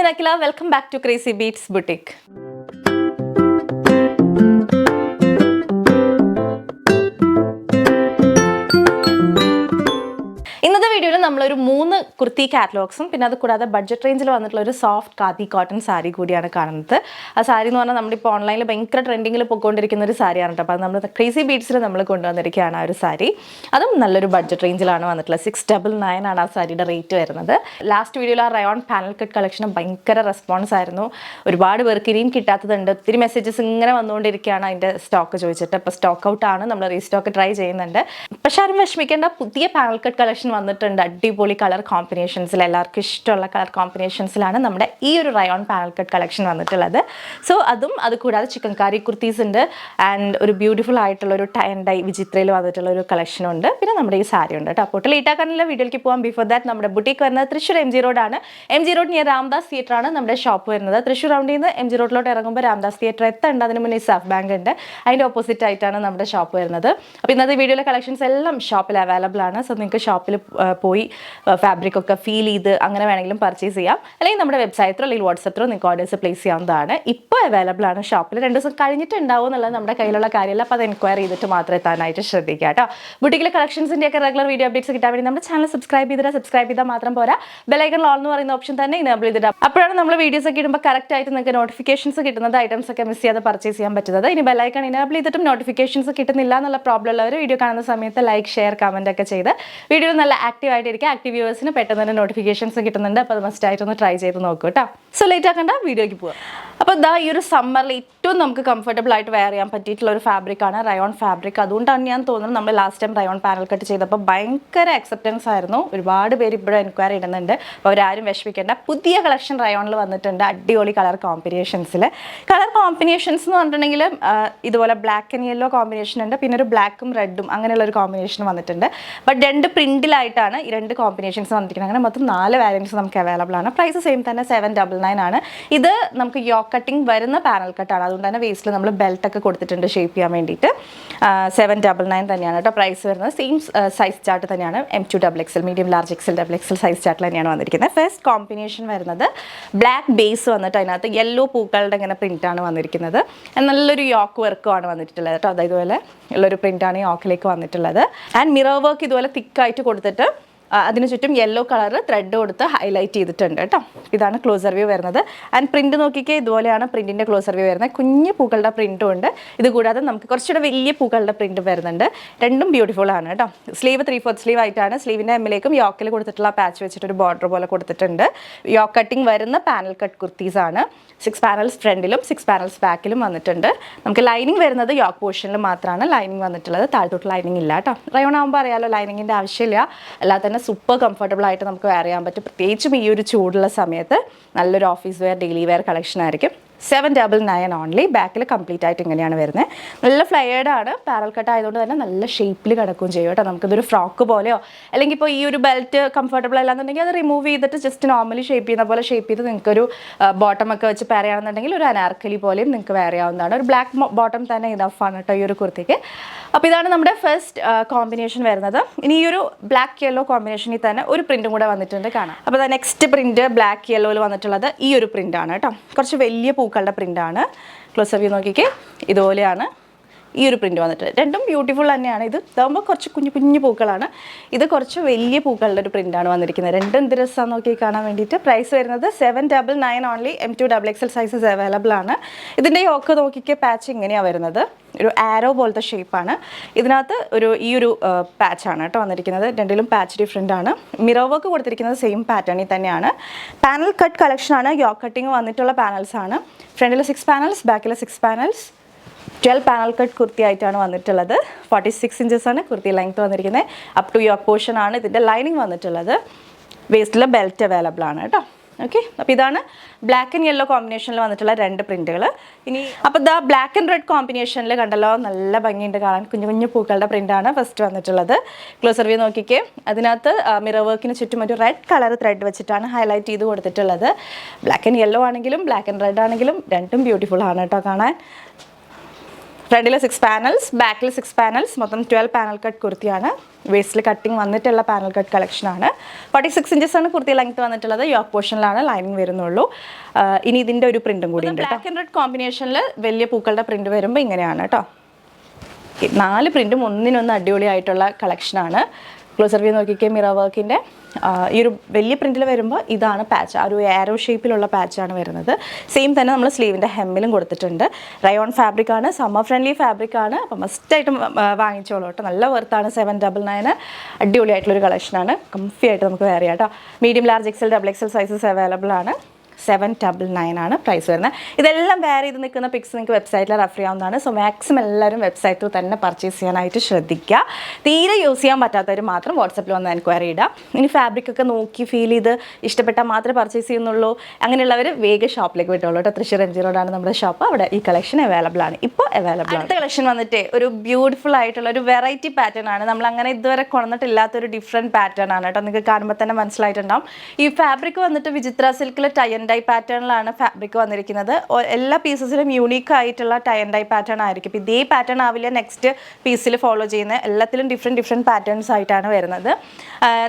ഞാൻ Akhila. Welcome back to crazy beats boutique. ഇന്നത്തെ വീഡിയോയിൽ നമ്മളൊരു 3 കുർത്തി കാറ്റലോഗ്സും പിന്നെ അത് കൂടാതെ ബഡ്ജറ്റ് റേഞ്ചിൽ വന്നിട്ടുള്ള ഒരു സോഫ്റ്റ് ഖാദി കോട്ടൺ സാരി കൂടിയാണ് കാണുന്നത്. ആ സാരി എന്ന് പറഞ്ഞാൽ നമ്മളിപ്പോൾ ഓൺലൈനിൽ ഭയങ്കര ട്രെൻഡിങ്ങിൽ പോയിക്കൊണ്ടിരിക്കുന്ന ഒരു സാരിയാണ് കേട്ടോ. അപ്പോൾ അത് നമ്മൾ ക്രേസി ബീറ്റ്സിൽ നമ്മൾ കൊണ്ടുവന്നിരിക്കുകയാണ് ആ ഒരു സാരി. അതും നല്ലൊരു ബഡ്ജറ്റ് റേഞ്ചിലാണ് വന്നിട്ടുള്ളത്. 699 ആണ് ആ സാരിയുടെ റേറ്റ് വരുന്നത്. ലാസ്റ്റ് വീഡിയോയിൽ ആ റയോൺ പാനൽ കട്ട് കളക്ഷന് ഭയങ്കര റെസ്പോൺസ് ആയിരുന്നു. ഒരുപാട് പേർക്ക് ഇനിയും കിട്ടാത്തതുണ്ട്. ഒത്തിരി മെസ്സേജസ് ഇങ്ങനെ വന്നുകൊണ്ടിരിക്കുകയാണ് അതിൻ്റെ സ്റ്റോക്ക് ചോദിച്ചിട്ട്. അപ്പോൾ സ്റ്റോക്ക് ഔട്ട് ആണ്, നമ്മൾ റീസ്റ്റോക്ക് ട്രൈ ചെയ്യുന്നുണ്ട്. പക്ഷേ ആരും വിഷമിക്കേണ്ട, പുതിയ പാനൽ കട്ട് കളക്ഷൻ വന്നിട്ടുണ്ട്. അടിപൊളി കളർ കോമ്പിനേഷൻസിൽ, എല്ലാവർക്കും ഇഷ്ടമുള്ള കളർ കോമ്പിനേഷൻസിലാണ് നമ്മുടെ ഈ ഒരു റയോൺ പാനൽ കട്ട് കളക്ഷൻ വന്നിട്ടുള്ളത്. സോ അതും അത് കൂടാതെ ചിക്കൻകാരി കുർത്തീസ് ഉണ്ട് ആൻഡ് ഒരു ബ്യൂട്ടിഫുൾ ആയിട്ടുള്ള ഒരു ടൈ ആൻഡ് ഡൈ വിചിത്രയിൽ വന്നിട്ടുള്ള ഒരു കളക്ഷൻ ഉണ്ട്. പിന്നെ നമ്മുടെ ഈ സാരി ഉണ്ട് കേട്ടോ. അപ്പോൾ ലേറ്റ് ആക്കാനുള്ള വീഡിയോയിലേക്ക് പോകാം. ബിഫോർ ദാറ്റ് നമ്മുടെ ബുട്ടീക്ക് വരുന്നത് തൃശ്ശൂർ MG റോഡാണ്. MG road near Ramdas theatre ആണ് നമ്മുടെ ഷോപ്പ് വരുന്നത്. തൃശ്ശൂർ റൗണ്ടിൽ നിന്ന് MG റോഡിലോട്ട് ഇറങ്ങുമ്പോൾ രാംദാസ് തിയേറ്റർ എത്തേണ്ട, അതിന് മുന്നേ സഫ് ബാങ്ക് ഉണ്ട്, അതിൻ്റെ ഓപ്പോസിറ്റ് ആയിട്ടാണ് നമ്മുടെ ഷോപ്പ് വരുന്നത്. അപ്പോൾ ഇന്നത്തെ വീഡിയോയിലെ കളക്ഷൻസ് എല്ലാം ഷോപ്പിൽ അവൈലബിൾ ആണ്. സോ നിങ്ങൾക്ക് ഷോപ്പിൽ പോയി ഫാബ്രിക് ഒക്കെ ഫീൽ ചെയ്ത് അങ്ങനെ വേണമെങ്കിലും പർച്ചേസ് ചെയ്യാം. അല്ലെങ്കിൽ നമ്മുടെ വെബ്സൈറ്റിലോ അല്ലെങ്കിൽ വാട്സപ്പിലോ നിങ്ങൾക്ക് ഓർഡേഴ്സ് പ്ലേസ് ചെയ്യാവുന്നതാണ്. ഇപ്പോൾ അവൈലബിൾ ആണ് ഷോപ്പിൽ. 2 ദിവസം കഴിഞ്ഞിട്ടുണ്ടാവും എന്നുള്ളത് നമ്മുടെ കയ്യിലുള്ള കാര്യമല്ല. അപ്പോൾ അത് എൻക്വയറി ചെയ്തിട്ട് മാത്രം എത്താനായിട്ട് ശ്രദ്ധിക്കുക കേട്ടോ. ബുട്ടിക്കിലെ കളക്ഷൻസിൻ്റെ ഒക്കെ റെഗുലർ വീഡിയോ അപ്ഡേറ്റ്സ് കിട്ടാൻ വേണ്ടി നമ്മുടെ ചാനൽ സബ്സ്ക്രൈബ് ചെയ്താൽ മാത്രം പോരാ, ബെലൈക്കൺ ഓൾ എന്ന് പറയുന്ന ഓപ്ഷൻ തന്നെ ഇനേബിൾ ചെയ്തിട്ട് അപ്പോഴാണ് നമ്മൾ വീഡിയോസ് ഒക്കെ ഇടുമ്പോൾ കറക്റ്റ് ആയിട്ട് നിങ്ങൾക്ക് നോട്ടിഫിക്കേഷൻസ് കിട്ടുന്നത്, ഐറ്റംസ് ഒക്കെ മിസ് ചെയ്യാതെ പർച്ചേസ് ചെയ്യാൻ പറ്റുന്നത്. ഇനി ബെലൈക്കൺ ഇനേബിൾ ചെയ്തിട്ടും നോട്ടിഫിക്കേഷൻസ് കിട്ടുന്നില്ല എന്നുള്ള പ്രോബ്ലം ഉള്ളവർ വീഡിയോ കാണുന്ന സമയത്ത് ലൈക്ക്, ഷെയർ, കമന്റ് ഒക്കെ ചെയ്ത് വീഡിയോ നല്ല ആക്റ്റീവ് ആയിട്ടിരിക്കുക. ആക്റ്റീവ് വ്യൂവേഴ്സിന് പെട്ടെന്ന് തന്നെ നോട്ടിഫിക്കേഷൻസ് കിട്ടുന്നുണ്ട്. അപ്പോൾ അത് മസ്റ്റ് ആയിട്ടൊന്ന് ട്രൈ ചെയ്ത് നോക്കൂ കേട്ടോ. സോ ലേറ്റ് ആക്കണ്ട, വീഡിയോയ്ക്ക് പോകാം. അപ്പോൾ ഇതാ ഈ ഒരു സമ്മറിൽ ഏറ്റവും നമുക്ക് കംഫർട്ടബിൾ ആയിട്ട് വെയർ ചെയ്യാൻ പറ്റിയിട്ടുള്ള ഒരു ഫാബ്രിക്കാണ് റയോൺ ഫാബ്രിക്. അതുകൊണ്ടാണ് ഞാൻ തോന്നുന്നത് നമ്മൾ last time rayon panel cut ചെയ്തപ്പോൾ ഭയങ്കര അക്സെപ്റ്റൻസ് ആയിരുന്നു. ഒരുപാട് പേര് ഇപ്പോഴും എൻക്വയറി ഇടുന്നുണ്ട്. അപ്പോൾ അവരാരും വിഷമിക്കേണ്ട, പുതിയ കളക്ഷൻ റയോണിൽ വന്നിട്ടുണ്ട്. അടിപൊളി കളർ കോമ്പിനേഷൻസിൽ. കളർ കോമ്പിനേഷൻസ് എന്ന് പറഞ്ഞിട്ടുണ്ടെങ്കിൽ ഇതുപോലെ ബ്ലാക്ക് ആൻഡ് യെല്ലോ കോമ്പിനേഷൻ ഉണ്ട്, പിന്നെ ഒരു ബ്ലാക്കും റെഡും അങ്ങനെയുള്ള ഒരു കോമ്പിനേഷൻ വന്നിട്ടുണ്ട്. ബട്ട് 2 പ്രിന്റിലായിട്ടാണ് ഈ 2 കോമ്പിനേഷൻസ് വന്നിരിക്കുന്നത്. അങ്ങനെ മൊത്തം 4 വാരിയൻസ് നമുക്ക് അവൈലബിൾ ആണ്. പ്രൈസ് സെയിം തന്നെ 799 ആണ്. ഇത് നമുക്ക് യോക്ക് കട്ടിങ് വരുന്ന പാനൽ കട്ടാണ്. അതുകൊണ്ട് തന്നെ വേസ്റ്റിൽ നമ്മൾ ബെൽറ്റ് ഒക്കെ കൊടുത്തിട്ടുണ്ട് ഷേപ്പ് ചെയ്യാൻ വേണ്ടിയിട്ട്. 799 തന്നെയാണ് കേട്ടോ പ്രൈസ് വരുന്നത്. സെയിം സൈസ് ചാർട്ട് തന്നെയാണ്. M2 XXL, medium, large, XL, XXL size ചാർട്ടിൽ തന്നെയാണ് വന്നിരിക്കുന്നത്. ഫസ്റ്റ് കോമ്പിനേഷൻ വരുന്നത് ബ്ലാക്ക് ബേസ് വന്നിട്ട് അതിനകത്ത് യെല്ലോ പൂക്കളുടെ ഇങ്ങനെ പ്രിൻ്റാണ് വന്നിരിക്കുന്നത്. നല്ലൊരു യോക്ക് വർക്കുമാണ് വന്നിട്ടുള്ളത് കേട്ടോ. അതായത് ഇതുപോലെ ഉള്ളൊരു പ്രിൻ്റാണ് യോക്കിലേക്ക് വന്നിട്ടുള്ളത്. ആൻഡ് മിറർ വർക്ക് ഇതുപോലെ തിക്കായിട്ട് കൊടുത്തിട്ട് അതിന് ചുറ്റും യെല്ലോ കളർ ത്രെഡ് കൊടുത്ത് ഹൈലൈറ്റ് ചെയ്തിട്ടുണ്ട് കേട്ടോ. ഇതാണ് ക്ലോസർ വ്യൂ വരുന്നത്. ആൻഡ് പ്രിന്റ് നോക്കിക്കേ, ഇതുപോലെയാണ് പ്രിന്റിന്റെ ക്ലോസർ വ്യൂ വരുന്നത്. കുഞ്ഞു പൂക്കളുടെ പ്രിന്റും ഉണ്ട്. ഇത് കൂടാതെ നമുക്ക് കുറച്ചുകൂടെ വലിയ പൂക്കളുടെ പ്രിന്റ് വരുന്നുണ്ട്. രണ്ടും ബ്യൂട്ടിഫുൾ ആണ് കേട്ടോ. സ്ലീവ് 3/4 സ്ലീവ് ആയിട്ടാണ്. സ്ലീവിന്റെ എമ്മിലേക്കും യോക്കിൽ കൊടുത്തിട്ടുള്ള പാച്ച് വെച്ചിട്ടൊരു ബോർഡർ പോലെ കൊടുത്തിട്ടുണ്ട്. യോക്ക് കട്ടിങ് വരുന്ന പാനൽ കട്ട് കുർത്തീസ് ആണ്. 6 പാനൽസ് ഫ്രണ്ടിലും 6 പാനൽസ് ബാക്കിലും വന്നിട്ടുണ്ട്. നമുക്ക് ലൈനിങ് വരുന്നത് യോക്ക് പോർഷനിൽ മാത്രമാണ് ലൈനിങ് വന്നിട്ടുള്ളത്. താഴത്തോട്ട് ലൈനിങ് ഇല്ല കേട്ടോ. റയോൺ ആകുമ്പോൾ അറിയാലോ, ലൈനിങ്ങിൻ്റെ ആവശ്യമില്ല. അല്ലാതെ തന്നെ സൂപ്പർ കംഫർട്ടബിൾ ആയിട്ട് നമുക്ക് വെയർ ചെയ്യാൻ പറ്റും. പ്രത്യേകിച്ചും ഈ ഒരു ചൂടുള്ള സമയത്ത് നല്ലൊരു office wear, daily wear collection ആയിരിക്കും. 799 ഓൺലി. ബാക്കിൽ കംപ്ലീറ്റ് ആയിട്ട് ഇങ്ങനെയാണ് വരുന്നത്. നല്ല ഫ്ലയേർഡ് ആണ്. പാരൽ കട്ട് ആയതുകൊണ്ട് തന്നെ നല്ല ഷേപ്പിൽ കിടക്കുകയും ചെയ്യും കേട്ടോ. നമുക്കിതൊരു ഫ്രോക്ക് പോലെയോ അല്ലെങ്കിൽ ഇപ്പോൾ ഈ ഒരു ബെൽറ്റ് കംഫർട്ടബിൾ അല്ലാന്നുണ്ടെങ്കിൽ അത് റിമൂവ് ചെയ്തിട്ട് ജസ്റ്റ് നോർമലി ഷേപ്പ് ചെയ്യുന്ന പോലെ ഷേപ്പ് ചെയ്ത് നിങ്ങൾക്കൊരു ബോട്ടം ഒക്കെ വെച്ച് പെയർ ചെയ്യുകയാണെന്നുണ്ടെങ്കിൽ ഒരു അനാർക്കലി പോലെയും നിങ്ങൾക്ക് വെയർ ചെയ്യാവുന്നതാണ്. ഒരു ബ്ലാക്ക് ബോട്ടം തന്നെ ഇനഫാണ് കേട്ടോ ഈ ഒരു കുർത്തിക്ക്. അപ്പോൾ ഇതാണ് നമ്മുടെ ഫസ്റ്റ് കോമ്പിനേഷൻ വരുന്നത്. ഇനി ഈ ഒരു ബ്ലാക്ക് യെല്ലോ കോമ്പിനേഷനിൽ തന്നെ ഒരു പ്രിൻറ്റും കൂടെ വന്നിട്ടുണ്ട് കാണാം. അപ്പോൾ നെക്സ്റ്റ് പ്രിൻറ്റ് ബ്ലാക്ക് യെല്ലോയിൽ വന്നിട്ടുള്ളത് ഈ ഒരു പ്രിൻ്റാണ് കേട്ടോ. കുറച്ച് വലിയ പൂക്കളുടെ പ്രിൻ്റാണ്. ക്ലോസർ വ്യൂ നോക്കിക്കേ, ഇതുപോലെയാണ് ഈ ഒരു പ്രിൻറ്റ് വന്നിട്ട്. രണ്ടും ബ്യൂട്ടിഫുൾ തന്നെയാണ്. ഇത് ഇതാകുമ്പോൾ കുറച്ച് കുഞ്ഞു പൂക്കളാണ്. ഇത് കുറച്ച് വലിയ പൂക്കളുടെ ഒരു പ്രിൻ്റാണ് വന്നിരിക്കുന്നത്. രണ്ടും എന്ത് രസമാണെന്ന് നോക്കി കാണാൻ വേണ്ടിയിട്ട്. പ്രൈസ് വരുന്നത് 799 only. M2 XXL sizes available ആണ്. ഇതിൻ്റെ യോക്ക് നോക്കിക്കേ, പാച്ച് ഇങ്ങനെയാണ് വരുന്നത്. ഒരു ആരോ പോലത്തെ ഷേപ്പാണ്. ഇതിനകത്ത് ഈ ഒരു പാച്ചാണ് കേട്ടോ വന്നിരിക്കുന്നത്. രണ്ടിലും പാച്ച് ഡിഫറെൻ്റ് ആണ്. മിറർ വർക്ക് കൊടുത്തിരിക്കുന്നത് സെയിം പാറ്റേണിൽ തന്നെയാണ്. പാനൽ കട്ട് കളക്ഷനാണ്. യോക്ക് കട്ടിങ് വന്നിട്ടുള്ള പാനൽസ് ആണ്. ഫ്രണ്ടിൽ 6 പാനൽസ്, ബാക്കിൽ 6 പാനൽസ്. 12 പാനൽ കട്ട് കുർത്തി ആയിട്ടാണ് വന്നിട്ടുള്ളത്. 46 ഇഞ്ചസ് ആണ് കുർത്തി ലെങ്ത് വന്നിരിക്കുന്നത്. അപ് ടു യോക്ക് പോർഷൻ ആണ് ഇതിൻ്റെ ലൈനിങ് വന്നിട്ടുള്ളത്. വേസ്റ്റിൽ ബെൽറ്റ് അവൈലബിൾ ആണ് കേട്ടോ. ഓക്കെ, അപ്പോൾ ഇതാണ് ബ്ലാക്ക് ആൻഡ് യെല്ലോ കോമ്പിനേഷനിൽ വന്നിട്ടുള്ള 2 പ്രിന്റുകൾ. ഇനി അപ്പോൾ ദാ ബ്ലാക്ക് ആൻഡ് റെഡ് കോമ്പിനേഷനിൽ കണ്ടല്ലോ, നല്ല ഭംഗിയുണ്ട് കാണാൻ. കുഞ്ഞു പൂക്കളുടെ പ്രിന്റാണ് ഫസ്റ്റ് വന്നിട്ടുള്ളത്. ക്ലോസർ വ്യൂ നോക്കിക്കേ, അതിനകത്ത് മിറർ വർക്കിന് ചുറ്റും ഒരു റെഡ് കളർ ത്രെഡ് വെച്ചിട്ടാണ് ഹൈലൈറ്റ് ചെയ്ത് കൊടുത്തിട്ടുള്ളത്. ബ്ലാക്ക് ആൻഡ് യെല്ലോ ആണെങ്കിലും ബ്ലാക്ക് ആൻഡ് റെഡ് ആണെങ്കിലും രണ്ടും ബ്യൂട്ടിഫുൾ ആണ് കേട്ടോ കാണാൻ. ഫ്രണ്ടിൽ 6 പാനൽസ്, ബാക്കിൽ 6 പാനൽസ്, മൊത്തം 12 പാനൽ കട്ട് കുർത്തിയാണ്. വേസ്റ്റിൽ കട്ടിങ് വന്നിട്ടുള്ള പാനൽ കട്ട് കളക്ഷനാണ്. 46 ഇഞ്ചസ് ആണ് കുർത്തി ലെങ്ത് വന്നിട്ടുള്ളത്. യോക്ക് പോർഷനിലാണ് ലൈനിങ് വരുന്നുള്ളൂ. ഇനി ഇതിൻ്റെ ഒരു പ്രിൻറ്റും കൂടി ഉണ്ട്. ബ്ലാക്ക് ആൻഡ് റെഡ് കോമ്പിനേഷനിൽ വലിയ പൂക്കളുടെ പ്രിൻറ്റ് വരുമ്പോൾ ഇങ്ങനെയാണ് കേട്ടോ. 4 പ്രിൻറ്റും ഒന്നിനൊന്ന് അടിപൊളിയായിട്ടുള്ള കളക്ഷനാണ്. ക്ലോസർ വ്യൂ നോക്കിക്കേ, മിറർ വർക്കിൻ്റെ ഈ ഒരു വലിയ പ്രിൻറ്റിൽ വരുമ്പോൾ ഇതാണ് പാച്ച്, ആ ഒരു ആരോ ഷേപ്പിലുള്ള പാച്ചാണ് വരുന്നത്. സെയിം തന്നെ നമ്മൾ സ്ലീവിൻ്റെ ഹെമ്മിലും കൊടുത്തിട്ടുണ്ട്. റയോൺ ഫാബ്രിക്കാണ്, സമ്മർ ഫ്രണ്ട്ലി ഫാബ്രിക്കാണ്. അപ്പോൾ മസ്റ്റായിട്ടും വാങ്ങിച്ചോളൂ കേട്ടോ. നല്ല വർത്താണ്. 799 അടിപൊളിയായിട്ടുള്ളൊരു കളക്ഷനാണ്. കംഫി ആയിട്ട് നമുക്ക് വേറെ കേട്ടോ. Medium, large, XL, double XL sizes available ആണ്. 799 ആണ് പ്രൈസ് വരുന്നത്. ഇതെല്ലാം വേറെ ചെയ്ത് നിൽക്കുന്ന പിക്സ് നിങ്ങൾക്ക് വെബ്സൈറ്റിൽ റെഫർ ചെയ്യാവുന്നതാണ്. സോ മാക്സിമം എല്ലാവരും വെബ്സൈറ്റിൽ തന്നെ പർച്ചേസ് ചെയ്യാനായിട്ട് ശ്രദ്ധിക്കുക. തീരെ യൂസ് ചെയ്യാൻ പറ്റാത്തവർ മാത്രം വാട്സപ്പിൽ വന്ന് എൻക്വയറി ഇടുക. ഇനി ഫാബ്രിക് ഒക്കെ നോക്കി ഫീൽ ചെയ്ത് ഇഷ്ടപ്പെട്ടാൽ മാത്രമേ പർച്ചേസ് ചെയ്യുന്നുള്ളൂ അങ്ങനെയുള്ളവർ വേഗം ഷോപ്പിലേക്ക് വിട്ടുള്ളൂ കേട്ടോ. തൃശ്ശൂർ MG റോഡാണ് നമ്മുടെ ഷോപ്പ്. അവിടെ ഈ കളക്ഷൻ അവൈലബിൾ ആണ്, ഇപ്പോൾ അവൈലബിൾ ആണ്. അടുത്ത കളക്ഷൻ വന്നിട്ട് ഒരു ബ്യൂട്ടിഫുൾ ആയിട്ടുള്ള ഒരു വെറൈറ്റി പാറ്റേൺ ആണ്. നമ്മൾ അങ്ങനെ ഇതുവരെ കൊണ്ടുവന്നിട്ടില്ലാത്തൊരു ഡിഫറെൻറ്റ് പാറ്റേൺ ആണ് കേട്ടോ. നിങ്ങൾക്ക് കാണുമ്പോൾ തന്നെ മനസ്സിലായിട്ടുണ്ടാവും. ഈ ഫാബ്രിക് വന്നിട്ട് വിചിത്ര സിൽക്കിൽ ടൈ ആൻഡ് ഡൈ പാറ്റേണിലാണ് ഫാബ്രിക് വന്നിരിക്കുന്നത്. എല്ലാ പീസസിലും യൂണീക്ക് ആയിട്ടുള്ള ടൈ ആൻഡ് ഡൈ പാറ്റേൺ ആയിരിക്കും. ഇതേ പാറ്റേൺ ആവില്ല നെക്സ്റ്റ് പീസിൽ ഫോളോ ചെയ്യുന്നത്. എല്ലാത്തിലും ഡിഫറെൻറ്റ് പാറ്റേൺസ് ആയിട്ടാണ് വരുന്നത്.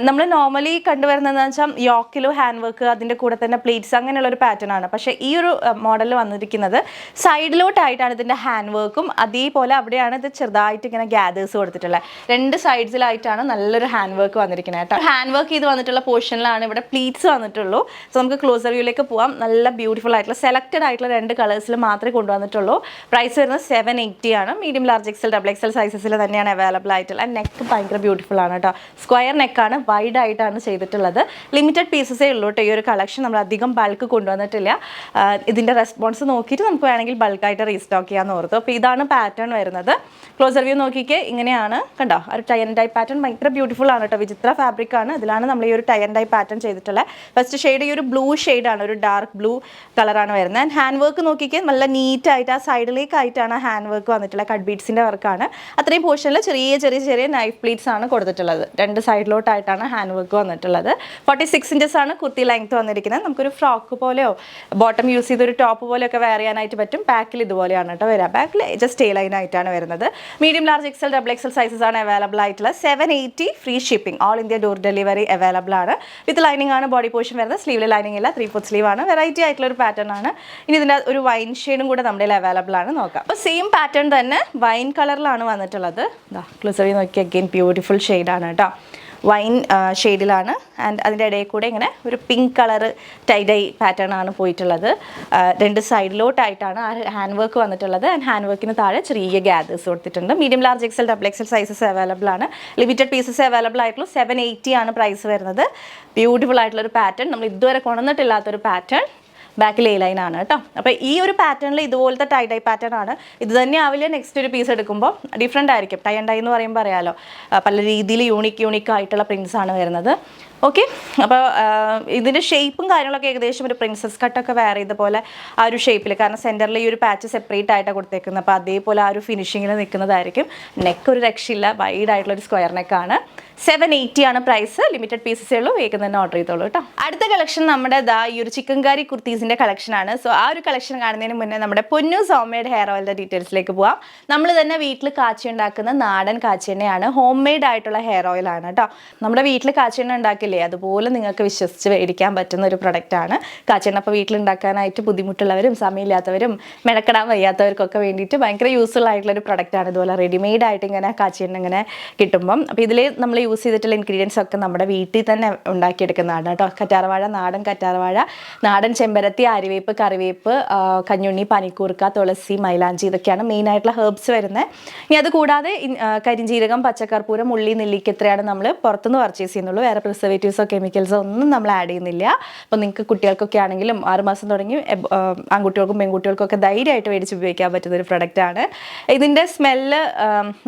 നമ്മൾ നോർമലി കണ്ടുവരുന്നതെന്ന് വെച്ചാൽ യോക്കിലോ ഹാൻഡ് വർക്ക്, അതിൻ്റെ കൂടെ തന്നെ പ്ലേറ്റ്സ് അങ്ങനെയുള്ളൊരു പാറ്റേൺ ആണ്. പക്ഷേ ഈ ഒരു മോഡലിൽ വന്നിരിക്കുന്നത് സൈഡിലോട്ടായിട്ടാണ് ഇതിൻ്റെ ഹാൻഡ് വർക്കും. അതേപോലെ അവിടെയാണ് ഇത് ചെറുതായിട്ട് ഇങ്ങനെ ഗ്യാദേഴ്സ് കൊടുത്തിട്ടുള്ളത്. 2 സൈഡ്സിലായിട്ടാണ് നല്ലൊരു ഹാൻഡ് വർക്ക് വന്നിരിക്കുന്നത് കേട്ടോ. ഹാൻഡ് വർക്ക് ചെയ്ത് വന്നിട്ടുള്ള പോർഷനിലാണ് ഇവിടെ പ്ലീറ്റ്സ് വന്നിട്ടുള്ളൂ. സോ നമുക്ക് ക്ലോസർ വ്യൂയിലേക്ക് പോവാം. നല്ല ബ്യൂട്ടിഫുൾ ആയിട്ടുള്ള സെലക്റ്റഡ് ആയിട്ടുള്ള 2 കളേഴ്സിൽ മാത്രമേ കൊണ്ടുവന്നിട്ടുള്ളൂ. പ്രൈസ് വരുന്നത് 780 ആണ്. Medium, large, XL, double XL സൈസസിൽ തന്നെയാണ് അവൈലബിൾ ആയിട്ടുള്ള. നെക്ക് ഭയങ്കര ബ്യൂട്ടിഫുൾ ആണ് കേട്ടോ. സ്ക്വയർ നെക്കാണ്, വൈഡ് ആയിട്ടാണ് ചെയ്തിട്ടുള്ളത്. ലിമിറ്റഡ് പീസസേ ഉള്ളൂ കേട്ടോ ഈ ഒരു കളക്ഷൻ. നമ്മൾ അധികം ബൾക്ക് കൊണ്ടുവന്നിട്ടില്ല. ഇതിൻ്റെ റെസ്പോൺസ് നോക്കിയിട്ട് നമുക്ക് വേണമെങ്കിൽ ബൾക്കായിട്ട് റീസ്റ്റോക്ക് ചെയ്യാമെന്ന് ഓർത്തു. അപ്പോൾ ഇതാണ് പാറ്റേൺ വരുന്നത്. ക്ലോസർ വ്യൂ നോക്കിക്കേ, ഇങ്ങനെയാണ് കണ്ടോ. ഒരു ടൈ ആൻഡ് ഡൈ പാറ്റേൺ ഭയങ്കര ബ്യൂട്ടിഫുൾ ആണ് കേട്ടോ. വിചിത്ര ഫാബ്രിക് ആണ്. അതിലാണ് നമ്മൾ ഈ ഒരു ടൈ ആൻഡ് ഡൈ പാറ്റേൺ ചെയ്തിട്ടുള്ളത്. ഫസ്റ്റ് ഷെയ്ഡ് ഈ ഒരു ബ്ലൂ ഷെയ്ഡാണ്, ഒരു ഡാർക്ക് ബ്ലൂ കളറാണ് വരുന്നത്. ആൻഡ് ഹാൻഡ് വർക്ക് നോക്കിക്കേ, നല്ല നീറ്റായിട്ട് ആ സൈഡിലേക്കായിട്ടാണ് ഹാൻഡ് വർക്ക് വന്നിട്ടുള്ളത്. കട്ട് ബീഡ്സിൻ്റെ വർക്കാണ്. അത്രയും പോർഷനിൽ ചെറിയ നൈഫ് പ്ലീറ്റ്സ് ആണ് കൊടുത്തിട്ടുള്ളത്. 2 സൈഡിലോട്ടായിട്ടാണ് ഹാൻഡ് വർക്ക് വന്നിട്ടുള്ളത്. 46 ഇഞ്ചസ് ആണ് കുർത്തി ലെങ്ത് വന്നിരിക്കുന്നത്. നമുക്കൊരു ഫ്രോക്ക് പോലെയോ ബോട്ടം യൂസ് ചെയ്തൊരു ടോപ്പ് പോലെയൊക്കെ വെയർ ചെയ്യാനായിട്ട് പറ്റും. ബാക്കിൽ ഇതുപോലെയാണ് കേട്ടോ വരിക. ബാക്കിൽ ജസ്റ്റ് എ ലൈൻ ആയിട്ടാണ് വരുന്നത്. Medium, large, XL, double XL sizes ആണ് അവൈലബിൾ ആയിട്ടുള്ളത്. 780 free shipping, all India door delivery available ആണ്. വിത്ത് ലൈനിങ് ആണ് ബോഡി പോർഷൻ വരുന്നത്. സ്ലീവിൽ ലൈനിങ് ഇല്ല, 3/4 സ്ലീവ് ആണ്. വെറൈറ്റി ആയിട്ടുള്ള ഒരു പാറ്റേൺ ആണ്. ഇനി ഇതിൻ്റെ ഒരു വൈൻ ഷെയ്ഡും കൂടെ നമ്മുടെ അവൈലബിൾ ആണ്. നോക്കാം. അപ്പോൾ സെയിം പാറ്റേൺ തന്നെ വൈൻ കളറിലാണ് വന്നിട്ടുള്ളത്. ക്ലോസർ വ്യൂ നോക്കി, അഗെയിൻ ബ്യൂട്ടിഫുൾ ഷെയ്ഡാണ് കേട്ടോ. വൈൻ ഷെയ്ഡിലാണ്. ആൻഡ് അതിൻ്റെ ഇടയിൽ കൂടെ ഇങ്ങനെ ഒരു പിങ്ക് കളർ ടൈഡൈ പാറ്റേൺ ആണ് പോയിട്ടുള്ളത്. 2 സൈഡിലോട്ടായിട്ടാണ് ആ ഹാൻഡ് വർക്ക് വന്നിട്ടുള്ളത്. ആൻഡ് ഹാൻഡ് വർക്കിന് താഴെ ചെറിയ ഗ്യാദേഴ്സ് കൊടുത്തിട്ടുണ്ട്. Medium, large, XL, double XL sizes available ആണ്. ലിമിറ്റഡ് പീസസ് അവൈലബിൾ ആയിട്ടുള്ളൂ. 780 ആണ് പ്രൈസ് വരുന്നത്. ബ്യൂട്ടിഫുൾ ആയിട്ടുള്ളൊരു പാറ്റേൺ, നമ്മൾ ഇതുവരെ കൊണ്ടുവന്നിട്ടില്ലാത്തൊരു പാറ്റേൺ. ബാക്കിൽ എ ലൈൻ ആണ് കേട്ടോ. അപ്പോൾ ഈ ഒരു പാറ്റേണിൽ ഇതുപോലത്തെ ടൈ ഡൈ പാറ്റേൺ ആണ്. ഇത് തന്നെ ആവില്ല നെക്സ്റ്റ് ഒരു പീസ് എടുക്കുമ്പോൾ ഡിഫറെൻ്റ് ആയിരിക്കും. ടൈ ആൻഡ് ഡൈ എന്ന് പറയുമ്പോൾ അറിയാലോ, പല രീതിയിൽ യൂണിക്ക് ആയിട്ടുള്ള പ്രിൻസ് ആണ് വരുന്നത്. ഓക്കെ. അപ്പോൾ ഇതിൻ്റെ ഷേപ്പും കാര്യങ്ങളൊക്കെ ഏകദേശം ഒരു പ്രിൻസസ് കട്ടൊക്കെ വെയർ ചെയ്ത പോലെ ആ ഒരു ഷേപ്പിൽ, കാരണം സെൻറ്ററിൽ ഈ ഒരു പാച്ച് സെപ്പറേറ്റ് ആയിട്ടാണ് കൊടുത്തേക്കുന്നത്. അപ്പോൾ അതേപോലെ ആ ഒരു ഫിനിഷിങ്ങിൽ നിൽക്കുന്നതായിരിക്കും. നെക്ക് ഒരു രക്ഷയില്ല, വൈഡ് ആയിട്ടുള്ളൊരു സ്ക്വയർ നെക്കാണ്. 780 ആണ് പ്രൈസ്. ലിമിറ്റഡ് പീസസേ ഉള്ളൂ. വേഗം തന്നെ ഓർഡർ ചെയ്തോളൂ കേട്ടോ. അടുത്ത കളക്ഷൻ നമ്മുടെ ഈ ഒരു ചിക്കൻകാരി കുർത്തീസിൻ്റെ കളക്ഷനാണ്. സോ ആ ഒരു കളക്ഷൻ കാണുന്നതിന് മുന്നേ നമ്മുടെ പൊന്നൂസ് ഹോം മെയ്ഡ് ഹെയർ ഓയിലിൻ്റെ ഡീറ്റെയിൽസിലേക്ക് പോവാം. നമ്മൾ തന്നെ വീട്ടിൽ കാച്ചി ഉണ്ടാക്കുന്ന നാടൻ കാച്ചെണ്ണയാണ്. ഹോം മെയ്ഡ് ആയിട്ടുള്ള ഹെയർ ഓയിലാണ് കേട്ടോ. നമ്മുടെ വീട്ടിൽ കാച്ചെണ്ണ ഉണ്ടാക്കില്ലേ, അതുപോലെ നിങ്ങൾക്ക് വിശ്വസിച്ച് മേടിക്കാൻ പറ്റുന്ന ഒരു പ്രൊഡക്റ്റാണ് കാച്ചെണ്ണ. അപ്പോൾ വീട്ടിലുണ്ടാക്കാനായിട്ട് ബുദ്ധിമുട്ടുള്ളവരും സമയമില്ലാത്തവരും മെനക്കെടാൻ വയ്യാത്തവർക്കൊക്കെ വേണ്ടിയിട്ട് ഭയങ്കര യൂസ്ഫുൾ ആയിട്ടുള്ള ഒരു പ്രൊഡക്റ്റാണ്. ഇതുപോലെ റെഡിമെയ്ഡ് ആയിട്ട് ഇങ്ങനെ കാച്ചെണ്ണ ഇങ്ങനെ കിട്ടുമ്പം. അപ്പോൾ ഇതിൽ നമ്മൾ യൂസ് ചെയ്തിട്ടുള്ള ഇൻഗ്രീഡിയൻസ് ഒക്കെ നമ്മുടെ വീട്ടിൽ തന്നെ ഉണ്ടാക്കിയെടുക്കുന്നതാണ് കേട്ടോ. കറ്റാർവാഴ, നാടൻ കറ്റാർവാഴ, നാടൻ ചെമ്പരത്തി, ആര്യവേപ്പ്, കറിവേപ്പ്, കഞ്ഞുണ്ണി, പനിക്കൂർക്ക, തുളസി, മൈലാഞ്ചി, ഇതൊക്കെയാണ് മെയിൻ ആയിട്ടുള്ള ഹെർബ്സ് വരുന്നത്. ഇനി അത് കൂടാതെ കരിഞ്ജീരകം, പച്ചക്കർപ്പൂരം, ഉള്ളി, നെല്ലിക്ക, ഇത്രയാണ് നമ്മൾ പുറത്തുനിന്ന് പർച്ചേസ് ചെയ്യുന്നുള്ളൂ. വേറെ പ്രിസർവേറ്റീവ്സോ കെമിക്കൽസോ ഒന്നും നമ്മൾ ആഡ് ചെയ്യുന്നില്ല. അപ്പോൾ നിങ്ങൾക്ക് കുട്ടികൾക്കൊക്കെ ആണെങ്കിലും 6 മാസം തുടങ്ങി ആൺകുട്ടികൾക്കും പെൺകുട്ടികൾക്കും ഒക്കെ ധൈര്യമായിട്ട് മേടിച്ച് ഉപയോഗിക്കാൻ പറ്റുന്ന ഒരു പ്രൊഡക്റ്റാണ്. ഇതിൻ്റെ സ്മെല്ല്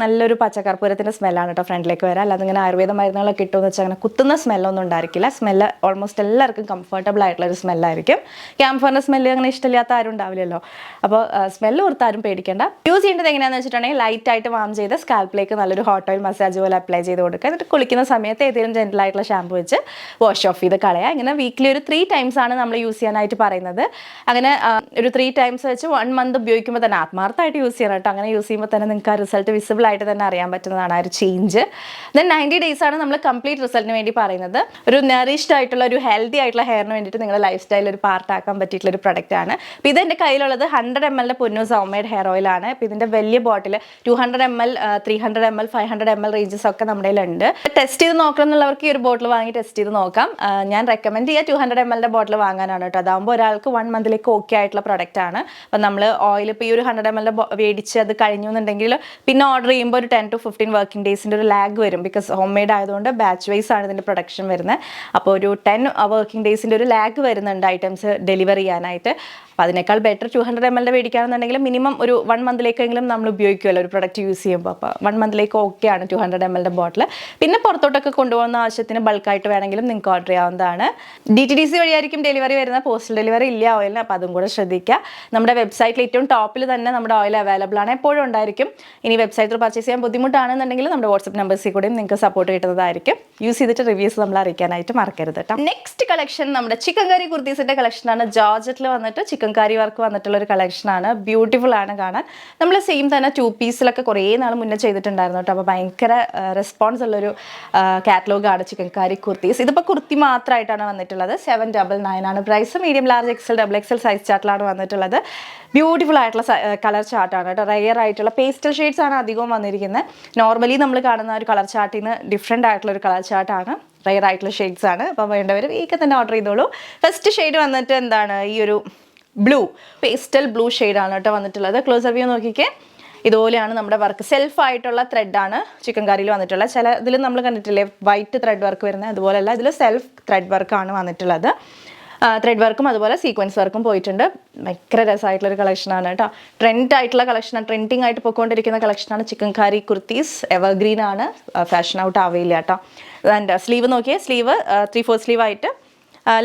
നല്ലൊരു പച്ചക്കർപ്പൂരത്തിൻ്റെ സ്മെല്ലാണ് കേട്ടോ ഫ്രണ്ടിലേക്ക് വരാം. അല്ലാതെ ഇങ്ങനെ ആയുർവേദ മരുന്നുകളൊക്കെ ഇട്ടുമെന്ന് വെച്ചാൽ അങ്ങനെ കുത്തുന്ന സ്മെല്ലൊന്നും ഉണ്ടായിരിക്കില്ല. സ്മെല്ല് ഓൾമോസ്റ്റ് എല്ലാവർക്കും കംഫർട്ടബിൾ ആയിട്ടുള്ളൊരു സ്മെല്ലായിരിക്കും. ക്യാംഫറിൻ്റെ സ്മെല്ല് അങ്ങനെ ഇഷ്ടമില്ലാത്ത ആരും ഉണ്ടാവില്ലല്ലോ. അപ്പോൾ സ്മെല്ല് ഓർത്താരും പേടിക്കേണ്ട. യൂസ് ചെയ്യേണ്ടത് എങ്ങനെയാണെന്ന് വെച്ചിട്ടുണ്ടെങ്കിൽ ലൈറ്റായിട്ട് വാം ചെയ്ത് സ്കാൽപ്പിലേക്ക് നല്ലൊരു ഹോട്ട് ഓയിൽ മസാജ് പോലെ അപ്ലൈ ചെയ്ത് കൊടുക്കുക. എന്നിട്ട് കുളിക്കുന്ന സമയത്ത് ഏതെങ്കിലും ജെൻറ്റലായിട്ടുള്ള ഷാമ്പു വെച്ച് വാഷ് ഓഫ് ചെയ്ത് കളയുക. ഇങ്ങനെ വീക്കിലി ഒരു 3 times ആണ് നമ്മൾ യൂസ് ചെയ്യാനായിട്ട് പറയുന്നത്. അങ്ങനെ ഒരു 3 times വെച്ച് 1 month ഉപയോഗിക്കുമ്പോൾ തന്നെ ആത്മാർത്ഥമായിട്ട് യൂസ് ചെയ്യണം കേട്ടോ. അങ്ങനെ യൂസ് ചെയ്യുമ്പോൾ തന്നെ നിങ്ങൾക്ക് ആ റിസൾട്ട് വിസിബിൾ ആയിട്ട് തന്നെ അറിയാൻ പറ്റുന്നതാണ് ആ ഒരു ചേഞ്ച്. ദെൻ 90 days ആണ് നമ്മൾ കംപ്ലീറ്റ് റിസൾട്ടിന് വേണ്ടി പറയുന്നത്. ഒരു നറിഷ്ഡ് ആയിട്ടുള്ള ഒരു ഹെൽത്തി ആയിട്ടുള്ള ഹെയറിന് വേണ്ടിയിട്ട് നിങ്ങളുടെ ലൈഫ് സ്റ്റൈലിൽ ഒരു പാർട്ടാക്കാൻ പറ്റിയിട്ടുള്ള ഒരു പ്രൊഡക്റ്റ് ആണ്. അപ്പോൾ ഇതെൻ്റെ കയ്യിലുള്ളത് 100 ml Ponnoos homemade hair oil ആണ്. അപ്പോൾ ഇതിൻ്റെ വലിയ bottle 200 ml 300 ml 500 ml ranges ഒക്കെ നമ്മുടെ കയ്യിലുണ്ട്. ടെസ്റ്റ് ചെയ്ത് നോക്കണം എന്നുള്ളവർക്ക് ഈ ഒരു ബോട്ടിൽ വാങ്ങി ടെസ്റ്റ് ചെയ്ത് നോക്കാം. ഞാൻ റെക്കമെൻഡ് ചെയ്യുക 200 ml ബോട്ടിൽ വാങ്ങാനാണ് കേട്ടോ. അതാകുമ്പോൾ ഒരാൾക്ക് 1 monthലേക്ക് ഓക്കെ ആയിട്ടുള്ള പ്രൊഡക്റ്റ് ആണ്. അപ്പം നമ്മൾ ഓയിൽ ഇപ്പോൾ ഈ ഒരു 100 ml മേടിച്ച് അത് കഴിഞ്ഞു എന്നുണ്ടെങ്കിൽ പിന്നെ ഓർഡർ ചെയ്യുമ്പോൾ ഒരു 10 to 15 വർക്കിംഗ് ഡേയ്സിൻ്റെ ഒരു ലാഗ് വരും. ബിക്കോസ് ഹോം മെയ്ഡ് ആയതുകൊണ്ട് ബാച്ച് വൈസ് ആണ് ഇതിൻ്റെ പ്രൊഡക്ഷൻ വരുന്നത്. അപ്പോൾ ഒരു 10 വർക്കിംഗ് ഡേയ്സിൻ്റെ ഒരു ലാഗ് വരുന്നുണ്ട് ഐറ്റംസ് ഡെലിവറി ചെയ്യാനായിട്ട്. അപ്പോൾ അതിനേക്കാൾ ബെറ്റർ 200 ml മേടിക്കുകയാണെന്നുണ്ടെങ്കിൽ മിനിമം ഒരു 1 monthലേക്കെങ്കിലും നമ്മൾ ഉപയോഗിക്കുമല്ലോ ഒരു പ്രൊഡക്റ്റ് യൂസ് ചെയ്യുമ്പോൾ. അപ്പോൾ 1 monthലേക്ക് ഓക്കെയാണ് 200 ml ബോട്ടിൽ. പിന്നെ പുറത്തോട്ടൊക്കെ കൊണ്ടുപോകുന്ന ആവശ്യത്തിന് ബൾക്കായിട്ട് വേണമെങ്കിലും നിങ്ങൾക്ക് ഓർഡർ ചെയ്യാവുന്നതാണ്. DTDC വഴിയായിരിക്കും ഡെലിവറി വരുന്നത്. പോസ്റ്റൽ ഡെലിവറി ഇല്ല ഓയിലിന്. അപ്പോൾ അതും കൂടെ ശ്രദ്ധിക്കുക. നമ്മുടെ വെബ്സൈറ്റിൽ ഏറ്റവും ടോപ്പിൽ തന്നെ നമ്മുടെ ഓയിൽ അവൈലബിൾ ആണ്, എപ്പോഴും ഉണ്ടായിരിക്കും. ഇനി വെബ്സൈറ്റിൽ പർച്ചേസ് ചെയ്യാൻ ബുദ്ധിമുട്ടാണെന്നുണ്ടെങ്കിൽ നമ്മുടെ വാട്സപ്പ് നമ്പേഴ്സിൽ കൂടെയും നിങ്ങൾക്ക് സപ്പോർട്ട് കിട്ടുന്നതായിരിക്കും. യൂസ് ചെയ്തിട്ട് റിവ്യൂസ് നമ്മൾ അറിയിക്കാനായിട്ട് മറക്കരുത് കേട്ടോ. നെക്സ്റ്റ് കളക്ഷൻ നമ്മുടെ ചിക്കൻ കറി കുർത്തീസിൻ്റെ കളക്ഷനാണ്. ജോർജറ്റിൽ വന്നിട്ട് ചിക്കൻ കറി വർക്ക് വന്നിട്ടുള്ള ഒരു കളക്ഷനാണ്. ബ്യൂട്ടിഫുൾ ആണ് കാണാൻ. നമ്മൾ സെയിം തന്നെ 2 പീസിലൊക്കെ കുറേ നാൾ മുന്നേ ചെയ്തിട്ടുണ്ടായിരുന്നു കേട്ടോ. അപ്പോൾ ഭയങ്കര റെസ്പോൺസ് ഉള്ളൊരു കാറ്റലോഗാണ് ചിക്കൻ കറി കുർത്തീസ്. ഇതിപ്പോൾ കുർത്തി മാത്രമായിട്ടാണ് വന്നിട്ടുള്ളത്. 799 ആണ് price. Medium large XL XXL size ചാർട്ടിലാണ് വന്നിട്ടുള്ളത്. ബ്യൂട്ടിഫുൾ ആയിട്ടുള്ള കളർ ചാർട്ടാണ് കേട്ടോ. റയർ ആയിട്ടുള്ള പേസ്റ്റൽ ഷെയ്ഡ്സ് ആണ് അധികവും വന്നിരിക്കുന്നത്. നോർമലി നമ്മൾ കാണുന്ന ഒരു കളർ ചാർട്ടിൽ നിന്ന് ഡിഫറെൻ്റ് ആയിട്ടുള്ള ഒരു കളർ ചാർട്ടാണ്. റയർ ആയിട്ടുള്ള ഷെയ്ഡ്സ് ആണ്. അപ്പോൾ വേണ്ടവർ വേഗം തന്നെ ഓർഡർ ചെയ്തോളൂ. ഫസ്റ്റ് ഷെയ്ഡ് വന്നിട്ട് എന്താണ്, ഈ ഒരു ബ്ലൂ പേസ്റ്റൽ ബ്ലൂ ഷെയ്ഡാണ് കേട്ടോ വന്നിട്ടുള്ളത്. ക്ലോസർ വ്യൂ നോക്കിക്കേ. ഇതുപോലെയാണ് നമ്മുടെ വർക്ക്. സെൽഫായിട്ടുള്ള ത്രെഡാണ് ചിക്കൻ കറിയിൽ വന്നിട്ടുള്ളത്. ചില ഇതിൽ നമ്മൾ കണ്ടിട്ടില്ലേ വൈറ്റ് ത്രെഡ് വർക്ക് വരുന്നത്, അതുപോലെയല്ല ഇതിൽ സെൽഫ് ത്രെഡ് വർക്കാണ് വന്നിട്ടുള്ളത്. ത്രെഡ് വർക്കും അതുപോലെ സീക്വൻസ് വർക്കും പോയിട്ടുണ്ട്. ഭയങ്കര രസമായിട്ടുള്ളൊരു കളക്ഷനാണ് കേട്ടോ. ട്രെൻഡ് ആയിട്ടുള്ള കളക്ഷനാണ്, ട്രെൻഡിങ് ആയിട്ട് പോയിക്കൊണ്ടിരിക്കുന്ന കളക്ഷനാണ് ചിക്കൻ കറി കുർത്തീസ്. എവർഗ്രീൻ ആണ്, ഫാഷൻ ഔട്ട് ആവില്ല കേട്ടോ. ആൻഡ് സ്ലീവ് നോക്കിയേ, സ്ലീവ് 3/4 സ്ലീവ് ആയിട്ട്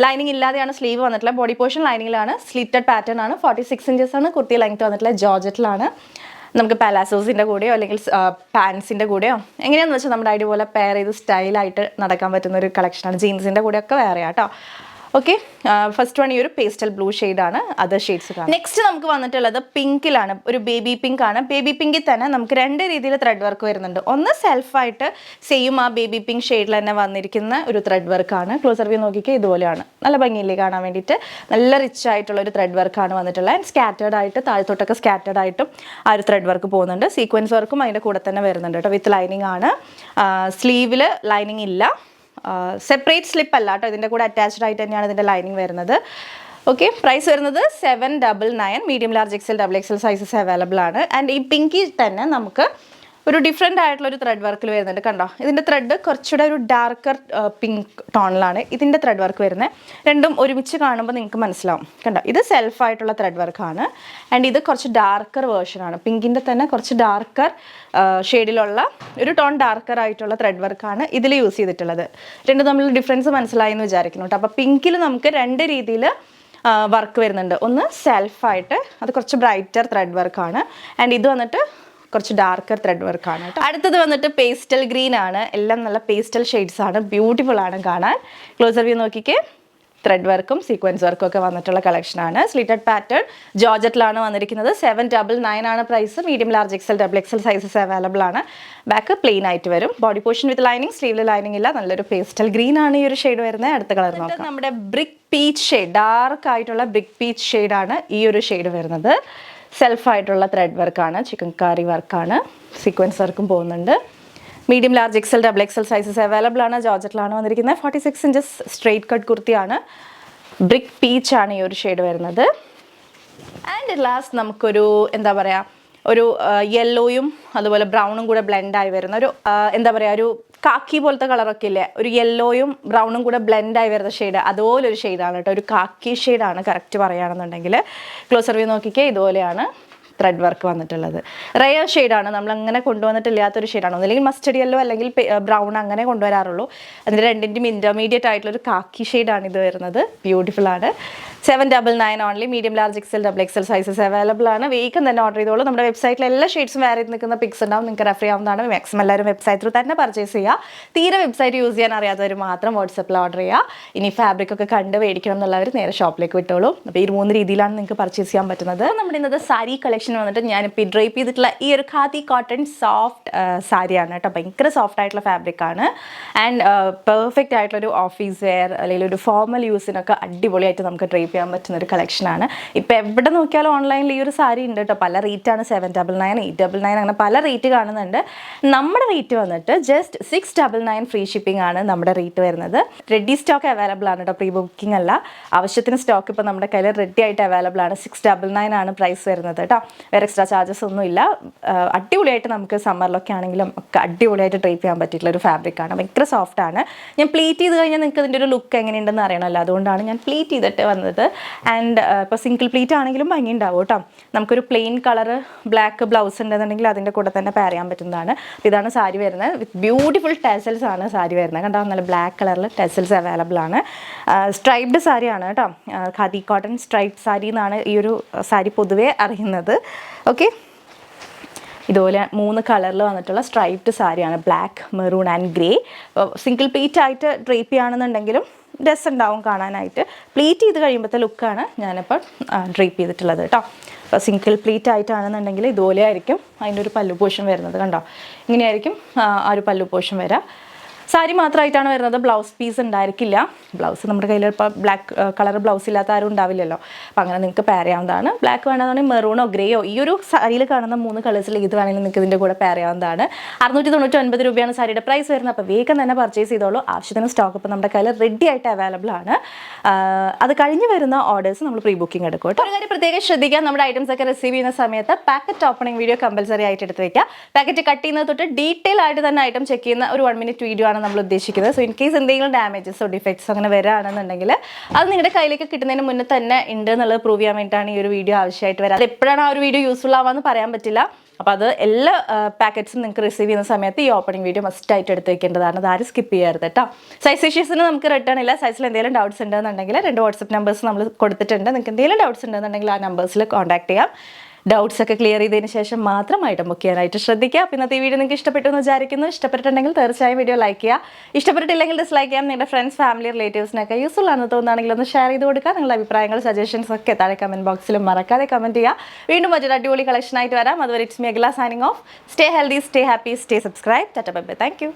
ലൈനിങ് ഇല്ലാതെയാണ് സ്ലീവ് വന്നിട്ടുള്ളത്. ബോഡി പോർഷൻ ലൈനിങ്ങിലാണ്. സ്ലിറ്റഡ് പാറ്റേൺ ആണ്. 46 inches ആണ് കുർത്തി ലെങ്ത് വന്നിട്ടുള്ളത്. ജോർജറ്റിലാണ്. നമുക്ക് പാലാസോസിൻ്റെ കൂടെയോ അല്ലെങ്കിൽ പാൻസിൻ്റെ കൂടെയോ എങ്ങനെയാണെന്ന് വെച്ചാൽ നമ്മുടെ ഐഡിയ പോലെ പെയർ ചെയ്ത് സ്റ്റൈലായിട്ട് നടക്കാൻ പറ്റുന്ന ഒരു കളക്ഷനാണ്. ജീൻസിൻ്റെ കൂടെയൊക്കെ വേറെ കേട്ടോ. ഓക്കെ, ഫസ്റ്റ് വൺ ഈ ഒരു പേസ്റ്റൽ ബ്ലൂ ഷെയ്ഡാണ്. അതർ ഷെയ്ഡ്സ് കാണാം. നെക്സ്റ്റ് നമുക്ക് വന്നിട്ടുള്ളത് പിങ്കിലാണ്. ഒരു ബേബി പിങ്ക് ആണ്. ബേബി പിങ്കിൽ തന്നെ നമുക്ക് 2 രീതിയിൽ ത്രെഡ് വർക്ക് വരുന്നുണ്ട്. ഒന്ന് സെൽഫായിട്ട് സെയിം ആ ബേബി പിങ്ക് ഷെയ്ഡിൽ തന്നെ വന്നിരിക്കുന്ന ഒരു ത്രെഡ് വർക്കാണ്. ക്ലോസർ വ്യൂ നോക്കിക്കുക. ഇതുപോലെയാണ്. നല്ല ഭംഗിയില്ലേ കാണാൻ വേണ്ടിയിട്ട്. നല്ല റിച്ച് ആയിട്ടുള്ള ഒരു ത്രെഡ് വർക്കാണ് വന്നിട്ടുള്ളത്. ആൻഡ് സ്കാറ്റേർഡ് ആയിട്ട് താഴത്തോട്ടൊക്കെ സ്കാറ്റേർഡ് ആയിട്ടും ആ ഒരു ത്രെഡ് വർക്ക് പോകുന്നുണ്ട്. സീക്വൻസ് വർക്കും അതിൻ്റെ കൂടെ തന്നെ വരുന്നുണ്ട് കേട്ടോ. വിത്ത് ലൈനിങ് ആണ്. സ്ലീവിൽ ലൈനിങ് ഇല്ല. സെപ്പറേറ്റ് സ്ലിപ്പ് അല്ല കേട്ടോ. ഇതിൻ്റെ കൂടെ അറ്റാച്ച്ഡ് ആയിട്ട് തന്നെയാണ് ഇതിൻ്റെ ലൈനിങ് വരുന്നത്. ഓക്കെ, പ്രൈസ് വരുന്നത് 799. Medium large XL XXL sizes available ആണ്. ആൻഡ് ഈ പിങ്കിൽ തന്നെ നമുക്ക് ഒരു ഡിഫറെൻ്റ് ആയിട്ടുള്ള ഒരു ത്രെഡ് വർക്കിൽ വരുന്നുണ്ട്. കണ്ടോ, ഇതിൻ്റെ ത്രെഡ് കുറച്ചുകൂടെ ഒരു ഡാർക്കർ പിങ്ക് ടോണിലാണ് ഇതിൻ്റെ ത്രെഡ് വർക്ക് വരുന്നത്. രണ്ടും ഒരുമിച്ച് കാണുമ്പോൾ നിങ്ങൾക്ക് മനസ്സിലാവും. കണ്ടോ, ഇത് സെൽഫായിട്ടുള്ള ത്രെഡ് വർക്കാണ്. ആൻഡ് ഇത് കുറച്ച് ഡാർക്കർ വേർഷനാണ്. പിങ്കിൻ്റെ തന്നെ കുറച്ച് ഡാർക്കർ ഷെയ്ഡിലുള്ള ഒരു ടോൺ ഡാർക്കർ ആയിട്ടുള്ള ത്രെഡ് വർക്കാണ് ഇതിൽ യൂസ് ചെയ്തിട്ടുള്ളത്. രണ്ടും തമ്മിലുള്ള ഡിഫറൻസ് മനസ്സിലായി എന്ന് വിചാരിക്കുന്നു കേട്ടോ. അപ്പോൾ പിങ്കിൽ നമുക്ക് 2 രീതിയിൽ വർക്ക് വരുന്നുണ്ട്. ഒന്ന് സെൽഫായിട്ട്, അത് കുറച്ച് ബ്രൈറ്റർ ത്രെഡ് വർക്കാണ്. ആൻഡ് ഇത് വന്നിട്ട് കുറച്ച് ഡാർക്കർ ത്രെഡ് വർക്കാണ് കേട്ടോ. അടുത്തത് വന്നിട്ട് പേസ്റ്റൽ ഗ്രീൻ ആണ്. എല്ലാം നല്ല പേസ്റ്റൽ ഷെയ്ഡ്സ് ആണ്. ബ്യൂട്ടിഫുൾ ആണ് കാണാൻ. ക്ലോസർ വ്യൂ നോക്കിക്കേ. ത്രെഡ് വർക്കും സീക്വൻസ് വർക്കും ഒക്കെ വന്നിട്ടുള്ള കളക്ഷനാണ്. സ്ലിറ്റഡ് പാറ്റേൺ ജോർജറ്റിലാണ് വന്നിരിക്കുന്നത്. 799 ആണ് price. Medium large XL XXL sizes available ആണ്. ബാക്ക് പ്ലെയിൻ ആയിട്ട് വരും. ബോഡി പോർഷൻ വിത്ത് ലൈനിങ്, സ്ലീവിൽ ലൈനിങ് ഇല്ല. നല്ലൊരു പേസ്റ്റൽ ഗ്രീൻ ആണ് ഈ ഒരു ഷെയ്ഡ് വരുന്നത്. അടുത്ത കളർ നോക്കാം. നമ്മുടെ ബ്രിക്ക് പീച്ച് ഷെയ്ഡ്, ഡാർക്ക് ആയിട്ടുള്ള ബ്രിക്ക് പീച്ച് ഷെയ്ഡാണ് ഈ ഒരു ഷെയ്ഡ് വരുന്നത്. സെൽഫായിട്ടുള്ള ത്രെഡ് വർക്കാണ്. ചിക്കൻ കറി വർക്കാണ്. സീക്വൻസ് വർക്കും പോകുന്നുണ്ട്. Medium large XL XXL sizes available ആണ്. ജോർജറ്റിലാണ് വന്നിരിക്കുന്നത്. 46 inches സ്ട്രെയിറ്റ് കട്ട് കുർത്തിയാണ്. ബ്രിക്ക് പീച്ച് ആണ് ഈ ഒരു ഷെയ്ഡ് വരുന്നത്. ആൻഡ് ലാസ്റ്റ് നമുക്കൊരു എന്താ പറയുക, ഒരു യെല്ലോയും അതുപോലെ ബ്രൗണും കൂടെ ബ്ലെൻഡായി വരുന്ന ഒരു എന്താ പറയുക, ഒരു കാക്കി പോലത്തെ കളറൊക്കെ ഇല്ലേ, ഒരു യെല്ലോയും ബ്രൗണും കൂടെ ബ്ലെൻഡായി വരുന്ന ഷെയ്ഡ്, അതുപോലൊരു ഷെയ്ഡാണ് കേട്ടോ. ഒരു കാക്കി ഷെയ്ഡാണ് കറക്റ്റ് പറയുകയാണെന്നുണ്ടെങ്കിൽ. ക്ലോസർ വ്യൂ നോക്കിക്കേ. ഇതുപോലെയാണ് ത്രെഡ് വർക്ക് വന്നിട്ടുള്ളത്. റെയർ ഷെയ്ഡാണ്, നമ്മളങ്ങനെ കൊണ്ടുവന്നിട്ടില്ലാത്തൊരു ഷെയ്ഡാണ്. ഒന്നില്ലെങ്കിൽ മസ്റ്റർഡ് യെല്ലോ അല്ലെങ്കിൽ ബ്രൗൺ അങ്ങനെ കൊണ്ടുവരാറുള്ളൂ. അതിൻ്റെ രണ്ടിൻ്റെയും ഇൻ്റർമീഡിയറ്റ് ആയിട്ടുള്ളൊരു കാക്കി ഷെയ്ഡാണ് ഇത് വരുന്നത്. ബ്യൂട്ടിഫുൾ ആണ്. 799 only. Medium large XL double XL sizes available ആണ്. വേഗം തന്നെ ഓർഡർ ചെയ്തോളൂ. നമ്മുടെ വെബ്സൈറ്റിൽ എല്ലാ ഷെയ്ഡ്സും വേറെ നിൽക്കുന്ന പിക്സ് ഉണ്ടാവും, നിങ്ങൾക്ക് റെഫർ ചെയ്യാവുന്നതാണ്. മാക്സിമം എല്ലാവരും വെബ്സൈറ്റ് ത്രൂ തന്നെ പർച്ചേസ് ചെയ്യുക. തീരെ വെബ്സൈറ്റ് യൂസ് ചെയ്യാൻ അറിയാത്തവർ മാത്രം വാട്സപ്പിൽ ഓർഡർ ചെയ്യുക. ഇനി ഫാബ്രിക് ഒക്കെ കണ്ട് മേടിക്കണം എന്നുള്ളവർ നേരെ ഷോപ്പിലേക്ക് വിട്ടോളൂ. അപ്പോൾ ഈ 3 രീതിയിലാണ് നിങ്ങൾക്ക് പർച്ചേസ് ചെയ്യാൻ പറ്റുന്നത്. നമ്മുടെ ഇന്നത്തെ സാരി കളക്ഷൻ വന്നിട്ട് ഞാനിപ്പോൾ ഡ്രൈപ്പ് ചെയ്തിട്ടുള്ള ഈ ഒരു ഖാദി കോട്ടൺ സോഫ്റ്റ് സാരിയാണ് കേട്ടോ. ഭയങ്കര സോഫ്റ്റ് ആയിട്ടുള്ള ഫാബ്രിക് ആണ്. ആൻഡ് പെർഫെക്റ്റ് ആയിട്ടുള്ളൊരു ഓഫീസ് വെയർ അല്ലെങ്കിൽ ഒരു ഫോർമൽ യൂസിനൊക്കെ അടിപൊളിയായിട്ട് നമുക്ക് ഡ്രൈപ്പ് ചെയ്യാൻ പറ്റുന്ന ഒരു കളക്ഷനാണ്. ഇപ്പോൾ എവിടെ നോക്കിയാലും ഓൺലൈനിൽ ഈ ഒരു സാരി ഉണ്ട് കേട്ടോ. പല റേറ്റാണ്, 799, 899 അങ്ങനെ പല റേറ്റ് കാണുന്നുണ്ട്. നമ്മുടെ റേറ്റ് വന്നിട്ട് ജസ്റ്റ് 699 ഫ്രീ ഷിപ്പിംഗ് ആണ് നമ്മുടെ റേറ്റ് വരുന്നത്. റെഡി സ്റ്റോക്ക് അവൈലബിൾ ആണ് കേട്ടോ, പ്രീ ബുക്കിംഗ് അല്ല. ആവശ്യത്തിന് സ്റ്റോക്ക് ഇപ്പോൾ നമ്മുടെ കയ്യിൽ റെഡി ആയിട്ട് അവൈലബിൾ ആണ്. 699 ആണ് പ്രൈസ് വരുന്നത് കേട്ടോ. വേറെ എക്സ്ട്രാ ചാർജസ് ഒന്നും ഇല്ല. അടിപൊളിയായിട്ട് നമുക്ക് സമ്മറിലൊക്കെ ആണെങ്കിലും ഒക്കെ അടിപൊളിയായിട്ട് ഡ്രൈപ്പ് ചെയ്യാൻ പറ്റിയിട്ടുള്ള ഒരു ഫാബ്രിക്കാണ്. ഭയങ്കര സോഫ്റ്റ് ആണ്. ഞാൻ പ്ലീറ്റ് ചെയ്ത് കഴിഞ്ഞാൽ നിങ്ങൾക്ക് ഇതിൻ്റെ ഒരു ലുക്ക് എങ്ങനെയുണ്ടെന്ന് അറിയണമല്ലോ, അതുകൊണ്ടാണ് ഞാൻ പ്ലീറ്റ് ചെയ്തിട്ട് വന്നത്. ആൻഡ് ഇപ്പോൾ സിംഗിൾ പ്ലീറ്റ് ആണെങ്കിലും ഭംഗി ഉണ്ടാവും കേട്ടോ. നമുക്കൊരു പ്ലെയിൻ കളർ ബ്ലാക്ക് ബ്ലൗസ് ഉണ്ടെന്നുണ്ടെങ്കിൽ അതിൻ്റെ കൂടെ തന്നെ പെയർ ചെയ്യാൻ പറ്റുന്നതാണ്. ഇതാണ് സാരി വരുന്നത്. വിത്ത് ബ്യൂട്ടിഫുൾ ടെസൽസ് ആണ് സാരി വരുന്നത്. കണ്ടോ, നല്ല ബ്ലാക്ക് കളറിൽ ടെസൽസ് അവൈലബിൾ ആണ്. സ്ട്രൈപ്ഡ് സാരിയാണ് കേട്ടോ. ഖാദി കോട്ടൺ സ്ട്രൈപ്ഡ് സാരി എന്നാണ് ഈ ഒരു സാരി പൊതുവേ അറിയുന്നത്. ഓക്കെ, ഇതുപോലെ 3 കളറിൽ വന്നിട്ടുള്ള സ്ട്രൈപ്ഡ് സാരിയാണ്. Black, maroon and grey. Single pleat ആയിട്ട് ഡ്രേപ്പ് ചെയ്യുകയാണെന്നുണ്ടെങ്കിലും ഡ്രസ് ഉണ്ടാവും കാണാനായിട്ട്. പ്ലീറ്റ് ചെയ്ത് കഴിയുമ്പോഴത്തെ ലുക്കാണ് ഞാനിപ്പോൾ ഡ്രേപ്പ് ചെയ്തിട്ടുള്ളത് കേട്ടോ. അപ്പോൾ സിംഗിൾ പ്ലീറ്റ് ആയിട്ടാണെന്നുണ്ടെങ്കിൽ ഇതുപോലെ ആയിരിക്കും അതിൻ്റെ ഒരു പല്ലു പോർഷൻ വരുന്നത്. കണ്ടോ, ഇങ്ങനെയായിരിക്കും ആ ഒരു പല്ലു പോർഷൻ വരിക. സാരി മാത്രമായിട്ടാണ് വരുന്നത്, ബ്ലൗസ് പീസ് ഉണ്ടായിരിക്കില്ല. ബ്ലൗസ് നമ്മുടെ കയ്യിൽ ഇപ്പോൾ ബ്ലാക്ക് കളർ ബ്ലൗസ് ഇല്ലാത്ത ആരും ഉണ്ടാവില്ലല്ലോ. അപ്പോൾ അങ്ങനെ നിങ്ങൾക്ക് പെയർ ചെയ്യാവുന്നതാണ്. ബ്ലാക്ക് വേണമെന്നുണ്ടെങ്കിൽ മെറൂണോ ഗ്രേയോ ഈ ഒരു സാരിയിൽ കാണുന്ന 3 കളേഴ്സിൽ ഇത് വേണമെങ്കിൽ നിങ്ങൾക്ക് ഇതിൻ്റെ കൂടെ പെയർ ചെയ്യാവുന്നതാണ്. 699 രൂപയാണ് സാരിയുടെ പ്രൈസ് വരുന്നത്. അപ്പോൾ വേഗം തന്നെ പർച്ചേസ് ചെയ്തോളൂ. ആവശ്യത്തിന് സ്റ്റോക്ക് ഇപ്പോൾ നമ്മുടെ കയ്യിൽ റെഡി ആയിട്ട് അവൈലബിൾ ആണ്. അത് കഴിഞ്ഞ് വരുന്ന ഓർഡേഴ്സ് നമ്മൾ പ്രീ ബുക്കിംഗ് എടുക്കും കേട്ടോ. ഒരു കാര്യം പ്രത്യേകം ശ്രദ്ധിക്കുക, നമ്മുടെ ഐറ്റംസ് ഒക്കെ റിസീവ് ചെയ്യുന്ന സമയത്ത് പാക്കറ്റ് ഓപ്പണിംഗ് വീഡിയോ കമ്പൽസറി ആയിട്ട് എടുത്ത് വയ്ക്കുക. പാക്കറ്റ് കട്ട് ചെയ്യുന്നത് തൊട്ട് ഡീറ്റെയിൽ ആയിട്ട് തന്നെ ഐറ്റം ചെക്ക് ചെയ്യുന്ന ഒരു 1 മിനിറ്റ് വീഡിയോ ആണ് നമ്മൾ ഉദ്ദേശിക്കുന്നത്. സോ ഇൻ കേസ് എന്തെങ്കിലും ഡാമേജസോ ഡിഫക്ട്സോ അങ്ങനെ വരാണെന്നുണ്ടെങ്കിൽ അത് നിങ്ങളുടെ കയ്യിലേക്ക് കിട്ടുന്നതിന് മുന്നേ തന്നെ ഉണ്ട് എന്നുള്ളത് പ്രൂവ് ചെയ്യാൻ വേണ്ടിയിട്ടാണ് ഈ ഒരു വീഡിയോ ആവശ്യമായിട്ട് വരാം. അത് എപ്പോഴാണ് ആ ഒരു വീഡിയോ യൂസ്ഫുൾ ആവാമെന്ന് പറയാൻ പറ്റില്ല. അപ്പോൾ അത് എല്ലാ പാക്കറ്റ്സും നിങ്ങൾക്ക് റിസീവ് ചെയ്യുന്ന സമയത്ത് ഈ ഓപ്പണിംഗ് വീഡിയോ മസ്റ്റായിട്ട് എടുത്ത് വയ്ക്കേണ്ടതാണ്. അത് ആരും സ്കിപ്പ് ചെയ്യരുത് കേട്ടോ. സൈസ് ഇഷ്യൂസിന് നമുക്ക് റിട്ടേൺ ഇല്ല. സൈസിൽ എന്തെങ്കിലും ഡൗട്ട്സ് ഉണ്ടെന്നുണ്ടെങ്കിൽ 2 വാട്സപ്പ് നമ്പേഴ്സ് നമ്മൾ കൊടുത്തിട്ടുണ്ട്. നിങ്ങൾക്ക് എന്തെങ്കിലും ഡൗട്ട്സ് ഉണ്ടെന്നുണ്ടെങ്കിൽ ആ നമ്പേഴ്സിൽ കോൺടാക്ട് ചെയ്യാം. ഡൗട്ട്സ് ഒക്കെ ക്ലിയർ ചെയ്തതിന് ശേഷം മാത്രം ഐറ്റം ബുക്ക് ചെയ്യാനായിട്ട് ശ്രദ്ധിക്കുക. അപ്പോൾ ഇന്നത്തെ ഈ വീഡിയോ നിങ്ങൾക്ക് ഇഷ്ടപ്പെട്ടു എന്ന് വിചാരിക്കുന്നു. ഇഷ്ടപ്പെട്ടിട്ടുണ്ടെങ്കിൽ തീർച്ചയായും വീഡിയോ ലൈക്ക് ചെയ്യുക. ഇഷ്ടപ്പെട്ടിട്ടില്ലെങ്കിൽ ഡിസ്ലൈക്ക് ചെയ്യാം. നിങ്ങളുടെ ഫ്രണ്ട്സ്, ഫാമിലി, റിലേറ്റീവ്സിനൊക്കെ യൂസ്ഫുൾ ആണെന്ന് തോന്നുകയാണെങ്കിൽ ഒന്ന് ഷെയർ ചെയ്ത് കൊടുക്കുക. നിങ്ങളുടെ അഭിപ്രായങ്ങൾ, സജഷൻസ് ഒക്കെ താഴെ കമൻറ്റ് ബോക്സിലും മറക്കാതെ കമൻറ്റ് ചെയ്യുക. വീണ്ടും മറ്റൊരു അടിപൊളി കളക്ഷൻ ആയിട്ട് വരാം. അതുവരെ it's me Akhila signing off. Stay healthy, stay happy, stay subscribe. Tata bye bye. Thank you.